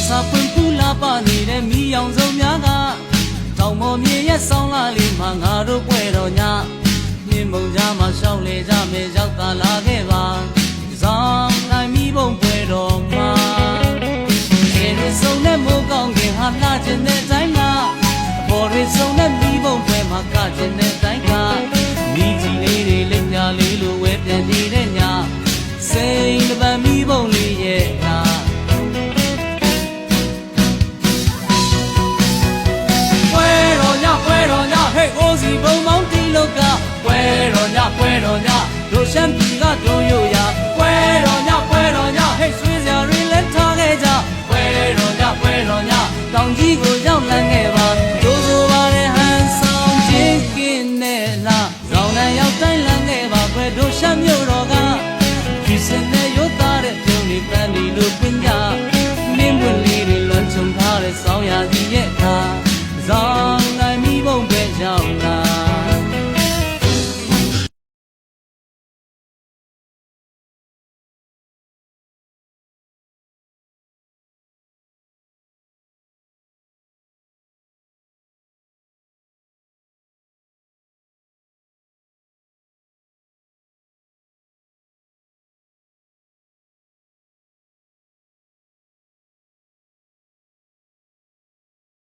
စာပွင့်ပူလာပါနေတဲ့မိအောင်စုံများကတောင်ပေါ်မြေရဲ့ဆောင်းလာလေးမှာငါတို့ပွဲတော်ညမြင်းမုံကြားမှာရှောင်းလေကြမယ်ရောက်သာလာခဲ့ပါဇောင်းနိုင်မိဘုံပွဲတော်မှာရေရစုံနဲ့မိုးကောင်းခင်ဟာလာခြင်းတဲ့တိုင်းမှာဘော်ရစုံနဲ့မိဘုံပွဲမှာကခြင်းတဲ့တိုင်းကမိကြီးလေးတွေလက်ညာလေးလိုဝဲပြန်နေတဲ့ညစိန်တပံမိဘုံလေးရဲ့နာဟေးအိုစီဘုံမောင်းတီလောကပွဲတော်ညတို့ရှမ်းပြည်ကတို့ရိုရပွဲတော်ညဟေးဆွေးစရာတွေလက်ထားခဲ့ကြပွဲတော်ညတောင်ကြီးကိုရောက်လန်းခဲ့ပါတို့ဆိုပါတဲ့ဟန်ဆောင်ချင်းကင်းနဲ့လားဇောင်းနဲ့ရောက်တိုင်းလန်းခဲ့ပါပွဲတို့ရှမ်းမြို့တော်ကဒီစင်နဲ့ရုပ်သားတဲ့ပြုံးလေးပန်းဒီလိုပင်ကြမင်းပွင့်လေးတွေလွန်ချုံထားတဲ့ဆောင်းရ